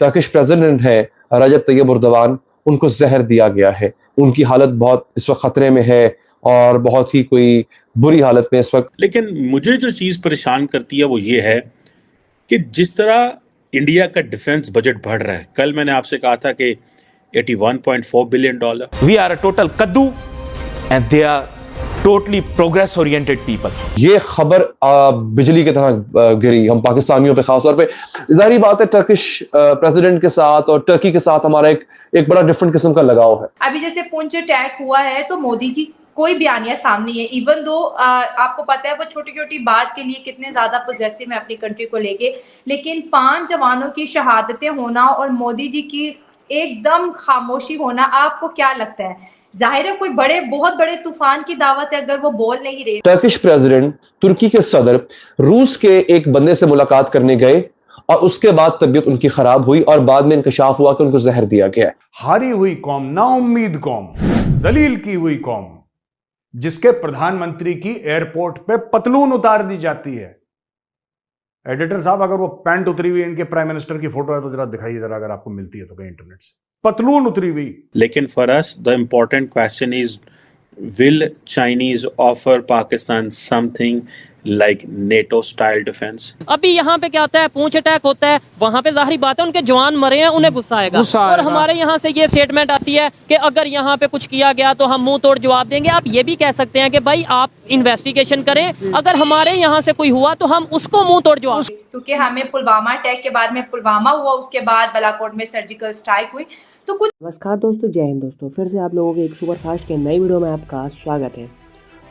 Turkish president है रजब Tayyip Erdogan, उनको जहर दिया गया है। उनकी हालत बहुत इस वक्त खतरे में है और बहुत ही कोई बुरी हालत में इस वक्त। लेकिन मुझे जो चीज़ परेशान करती है वो ये है कि जिस तरह इंडिया का डिफेंस बजट बढ़ रहा है, कल मैंने आपसे कहा था कि $81.4 billion. We are a total कद्दू and they are totally progress oriented people. ये खबर बिजली की तरह गिरी हम पाकिस्तानियों पे, खासतौर पे। जाहिर बात है टर्किश प्रेसिडेंट के साथ और टर्की के साथ हमारा एक बड़ा डिफरेंट किस्म का लगाव है। अभी जैसे पुंछ अटैक हुआ है तो मोदी जी कोई बयानिया सामने है, इवन दो आपको पता है वो छोटी छोटी बात के लिए कितने ज्यादा पॉजिटिव है अपनी कंट्री को लेके, लेकिन 5 जवानों की शहादतें होना और मोदी जी की एकदम खामोशी होना, आपको क्या लगता है? जाहिर है कोई बहुत बड़े तूफान की दावत है अगर वो बोल नहीं रहे। टर्किश प्रेसिडेंट तुर्की के सदर रूस के एक बंदे से मुलाकात करने गए और उसके बाद तबीयत उनकी खराब हुई और बाद में इंकशाफ हुआ कि उनको जहर दिया गया। हारी हुई कौम, नाउम्मीद कौम, जलील की हुई कौम, जिसके प्रधानमंत्री की एयरपोर्ट पे पतलून उतार दी जाती है। एडिटर साहब, अगर वो पैंट उतरी हुई इनके प्राइम मिनिस्टर की फोटो है तो जरा दिखाइए, जरा अगर आपको मिलती है तो कहीं इंटरनेट से, पतलून उतरी हुई। लेकिन for us the important question is, will Chinese offer Pakistan something like NATO style defence? अभी यहाँ पे क्या होता है, पूंछ अटैक होता है, वहाँ पे जाहिर बात है उनके जवान मरे हैं, उन्हें गुस्सा आएगा। और हमारे यहाँ से ये स्टेटमेंट आती है कि अगर यहाँ पे कुछ किया गया तो हम मुंह तोड़ जवाब देंगे। आप ये भी कह सकते हैं कि भाई आप इन्वेस्टिगेशन करें, अगर हमारे यहाँ से कोई हुआ तो हम उसको मुंह तोड़ जवाब। क्योंकि हमें पुलवामा अटैक के बाद में पुलवामा हुआ, उसके बाद बालाकोट में सर्जिकल स्ट्राइक हुई, तो कुछ। नमस्कार दोस्तों, जय हिंद दोस्तों, फिर से आप लोगों के एक सुपरफास्ट के नई वीडियो में आपका स्वागत है।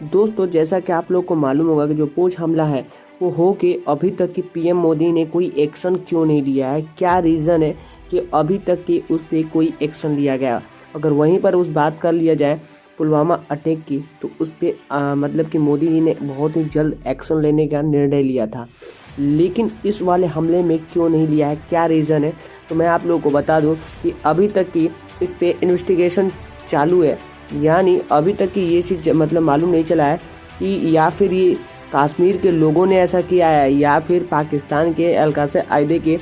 दोस्तों, जैसा कि आप लोग को मालूम होगा कि जो पुंछ हमला है वो हो के अभी तक की पीएम मोदी ने कोई एक्शन क्यों नहीं लिया है, क्या रीज़न है कि अभी तक की उस पर कोई एक्शन लिया गया। अगर वहीं पर उस बात कर लिया जाए पुलवामा अटैक की, तो उस पर मतलब कि मोदी जी ने बहुत ही जल्द एक्शन लेने का निर्णय लिया था, लेकिन इस वाले हमले में क्यों नहीं लिया है, क्या रीज़न है, तो मैं आप लोगों को बता दूं कि अभी तक की इस पर इन्वेस्टिगेशन चालू है। यानी अभी तक की ये चीज़ मतलब मालूम नहीं चला है कि या फिर ये कश्मीर के लोगों ने ऐसा किया है, या फिर पाकिस्तान के अलकासे आयदे के,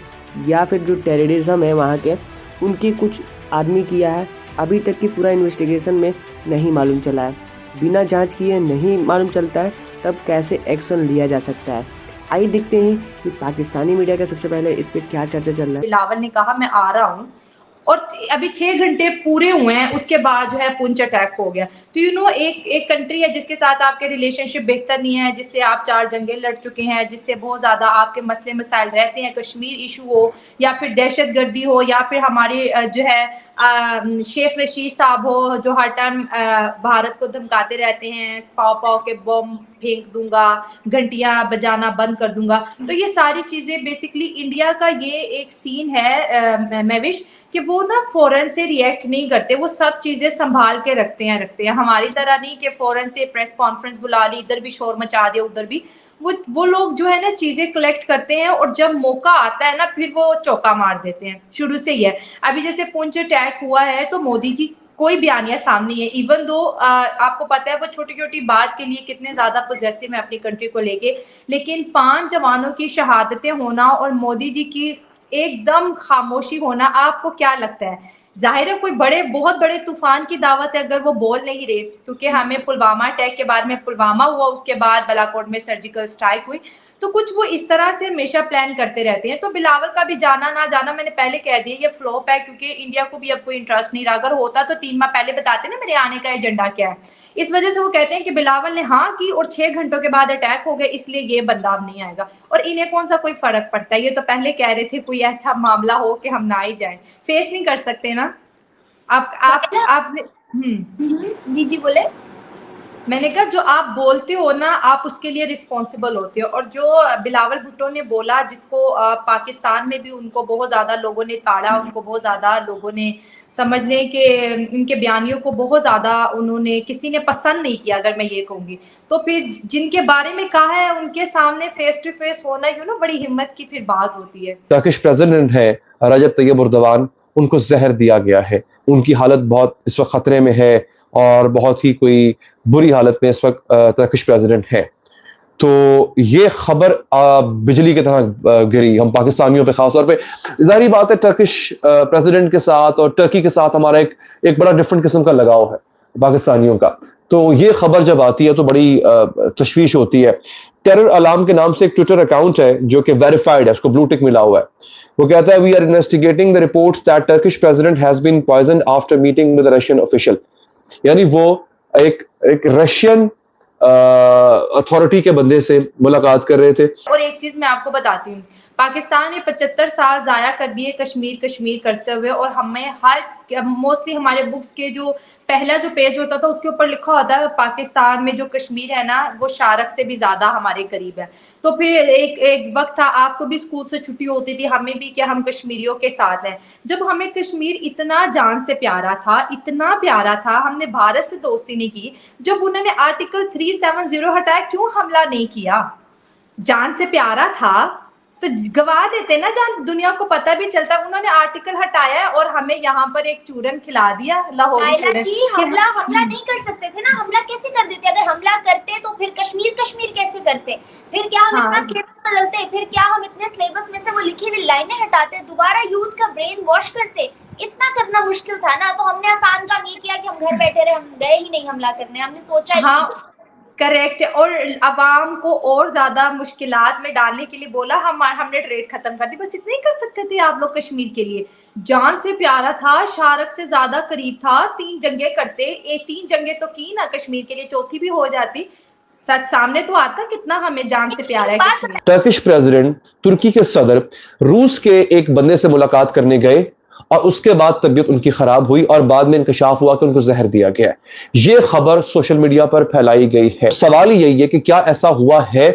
या फिर जो टेररिज्म है वहाँ के उनके कुछ आदमी किया है। अभी तक की पूरा इन्वेस्टिगेशन में नहीं मालूम चला है। बिना जांच किए नहीं मालूम चलता है, तब कैसे एक्शन लिया जा सकता है। आइए देखते हैं कि पाकिस्तानी मीडिया का सबसे पहले इस पर क्या चर्चा चल रहा है। बिलावल ने कहा मैं आ रहा हूँ, और अभी 6 घंटे पूरे हुए हैं उसके बाद जो है पुंछ अटैक हो गया। तो एक कंट्री है जिसके साथ आपके रिलेशनशिप बेहतर नहीं है, जिससे आप 4 जंगें लड़ चुके हैं, जिससे बहुत ज़्यादा आपके मसले मसाइल रहते हैं, कश्मीर इशू हो या फिर दहशतगर्दी हो या फिर हमारे जो है शेख रशीद साहब हो जो हर टाइम भारत को धमकाते रहते हैं, पाव के बम फेंक दूंगा, घंटियां बजाना बंद कर दूंगा। तो ये सारी चीजें बेसिकली इंडिया का ये एक सीन है महविश, कि वो ना फौरन से रिएक्ट नहीं करते, वो सब चीजें संभाल के रखते हैं। हमारी तरह नहीं कि फौरन से प्रेस कॉन्फ्रेंस बुला ली, इधर भी शोर मचा दिया, उधर भी। वो लोग जो है ना चीजें कलेक्ट करते हैं और जब मौका आता है ना फिर वो चौका मार देते हैं। शुरू से ही है। अभी जैसे पुंछ अटैक हुआ है तो मोदी जी कोई बयानिया सामने है, इवन दो आपको पता है वो छोटी छोटी बात के लिए कितने ज्यादा पॉजिटिव है अपनी कंट्री को लेके, लेकिन 5 जवानों की शहादतें होना और मोदी जी की एकदम खामोशी होना, आपको क्या लगता है? जाहिर है कोई बहुत बड़े तूफान की दावत है अगर वो बोल नहीं रहे, क्योंकि हमें पुलवामा अटैक के बाद में पुलवामा हुआ, उसके बाद बालाकोट में सर्जिकल स्ट्राइक हुई, तो कुछ वो इस तरह से हमेशा प्लान करते रहते हैं। तो बिलावल का भी जाना ना जाना मैंने पहले कह दिया, ये फ्लॉप है, क्योंकि इंडिया को भी अब कोई इंटरेस्ट नहीं रहा। अगर होता तो 3 माह पहले बताते ना मेरे आने का एजेंडा क्या है। इस वजह से वो कहते हैं कि बिलावल ने हाँ की और 6 घंटों के बाद अटैक हो गए, इसलिए ये बंदा अब नहीं आएगा। और इन्हें कौन सा कोई फर्क पड़ता है, ये तो पहले कह रहे थे कोई ऐसा मामला हो कि हम ना ही जाएं, फेस नहीं कर सकते ना आपने। जी जी बोले। मैंने कहा जो आप बोलते हो ना आप उसके लिए रिस्पॉन्सिबल होते हो। और जो बिलावल भुट्टो ने बोला, जिसको पाकिस्तान में भी उनको बहुत ज्यादा लोगों ने ताड़ा, उनको बहुत ज्यादा लोगों ने समझने के इनके बयानियों को बहुत ज्यादा उन्होंने किसी ने पसंद नहीं किया, अगर मैं ये कहूंगी। तो फिर जिनके बारे में कहा है उनके सामने फेस टू फेस होना बड़ी हिम्मत की फिर बात होती है। टर्किश प्रेसिडेंट है रजब तैयब एर्दोगान, उनको जहर दिया गया है। उनकी हालत बहुत इस वक्त खतरे में है और बहुत ही कोई बुरी हालत में इस वक्त टर्किश प्रेसिडेंट है। तो ये खबर बिजली की तरह गिरी हम पाकिस्तानियों पे, खासतौर पे। जाहिर बात है टर्किश प्रेसिडेंट के साथ और टर्की के साथ हमारा एक बड़ा डिफरेंट किस्म का लगाव है पाकिस्तानियों का। तो ये खबर जब आती है तो बड़ी तशवीश होती है। टेरर अलार्म के नाम से एक ट्विटर अकाउंट है जो कि वेरीफाइड है, उसको ब्लू टिक मिला हुआ है। वो कहता है, we are investigating the reports that Turkish president has been poisoned after meeting with Russian official. यानी वो एक रशियन अथॉरिटी के बंदे से मुलाकात कर रहे थे। और एक चीज मैं आपको बताती हूँ, पाकिस्तान ने 75 साल जाया कर दिए कश्मीर कश्मीर करते हुए, और हमें मोस्टली हमारे बुक्स के जो पहला जो पेज होता था उसके ऊपर लिखा होता है पाकिस्तान में जो कश्मीर है ना वो शारक से भी ज्यादा हमारे करीब है। तो फिर एक वक्त था, आपको भी स्कूल से छुट्टी होती थी, हमें भी, क्या हम कश्मीरियों के साथ हैं। जब हमें कश्मीर इतना जान से प्यारा था, इतना प्यारा था, हमने भारत से दोस्ती नहीं की। जब उन्होंने आर्टिकल 370 हटाया, क्यों हमला नहीं किया? जान से प्यारा था तो गवा देते ना जान, दुनिया को पता भी चलता। उन्होंने आर्टिकल हटाया है और हमें यहाँ पर एक चूरन खिला दिया, लाहौरी चूरन। हमला नहीं कर सकते थे ना, हमला कैसे कर देते? अगर हमला करते तो फिर कश्मीर कैसे करते? फिर क्या हम इतना सिलेबस बदलते? फिर क्या हम इतने सिलेबस में से वो लिखी हुई लाइनें हटाते, दोबारा यूथ का ब्रेन वॉश करते? इतना करना मुश्किल था ना। तो हमने आसान काम ये किया कि हम घर बैठे रहे, हम गए ही नहीं हमला करने, हमने सोचा करेक्ट। और अवाम को और ज्यादा मुश्किलात में डालने के लिए बोला, हमने ट्रेड खत्म कर दी, बस इतना ही कर सकते थे आप लोग कश्मीर के लिए। जान से प्यारा था, शारक से ज्यादा करीब था, 3 जंगें करते, 3 जंगें तो की ना कश्मीर के लिए, चौथी भी हो जाती, सच सामने तो आता कितना हमें जान से प्यारा है कश्मीर। टर्किश प्रेसिडेंट, तुर्की के सदर रूस के एक बंदे से मुलाकात करने गए और उसके बाद तबीयत उनकी खराब हुई और बाद में इंकशाफ हुआ कि उनको जहर दिया गया है। यह खबर सोशल मीडिया पर फैलाई गई है। सवाल यही है कि क्या ऐसा हुआ है?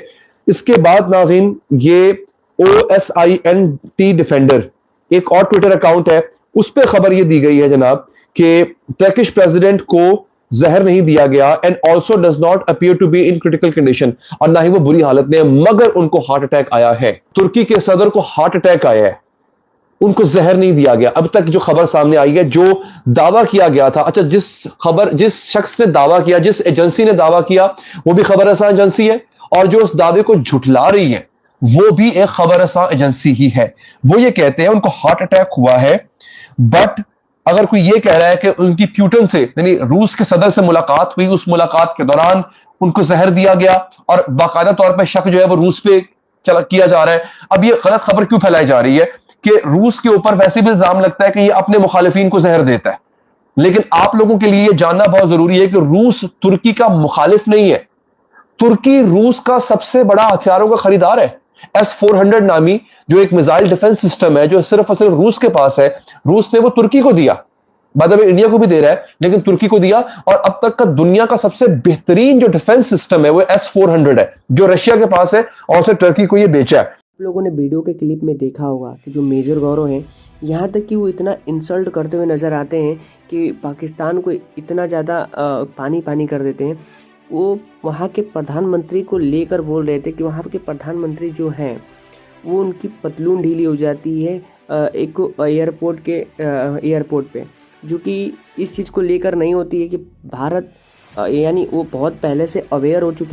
इसके बाद नाज़रीन, ये OSINT डिफेंडर एक और ट्विटर अकाउंट है, उस पर खबर यह दी गई है जनाब कि टर्किश प्रेसिडेंट को जहर नहीं दिया गया and also does not appear to be in critical condition, और ना ही वो बुरी हालत में है, मगर उनको हार्ट अटैक आया है। तुर्की के सदर को हार्ट अटैक आया है, उनको जहर नहीं दिया गया। अब तक जो खबर सामने आई है, जो दावा किया गया था, अच्छा जिस शख्स ने दावा किया, जिस एजेंसी ने दावा किया, वो भी खबर रसां एजेंसी है, और जो उस दावे को झुठला रही है वो भी एक खबर रसां एजेंसी ही है। वो ये कहते हैं उनको हार्ट अटैक हुआ है, बट अगर कोई ये कह रहा है कि उनकी प्यूटन से यानी रूस के सदर से मुलाकात हुई, उस मुलाकात के दौरान उनको जहर दिया गया और बाकायदा तौर पर शक जो है वो रूस पे किया जा रहा है। अब ये गलत खबर क्यों फैलाई जा रही है कि रूस के ऊपर वैसे भी इल्जाम लगता है कि ये अपने मुखालिफिन को जहर देता है, लेकिन आप लोगों के लिए जानना बहुत जरूरी है कि रूस तुर्की का मुखालिफ नहीं है। तुर्की रूस का सबसे बड़ा हथियारों का खरीदार है। S-400 नामी जो एक मिसाइल डिफेंस सिस्टम है जो सिर्फ और सिर्फ रूस के पास है, रूस ने वो तुर्की को दिया, बाद में इंडिया को भी दे रहा है, लेकिन तुर्की को दिया। और अब तक का दुनिया का सबसे बेहतरीन जो डिफेंस सिस्टम है वो S-400 है जो रशिया के पास है, और उसे टर्की को ये बेचा है। आप लोगों ने वीडियो के क्लिप में देखा होगा कि जो मेजर गौरव हैं, यहाँ तक कि वो इतना इंसल्ट करते हुए नज़र आते हैं कि पाकिस्तान को इतना ज़्यादा पानी पानी कर देते हैं। वो वहाँ के प्रधानमंत्री को लेकर बोल रहे थे कि वहाँ के प्रधानमंत्री जो हैं वो उनकी पतलून ढीली हो जाती है एक एयरपोर्ट पे, जो कि इस चीज़ को लेकर नहीं होती है कि भारत यानी वो बहुत पहले से अवेयर हो चुके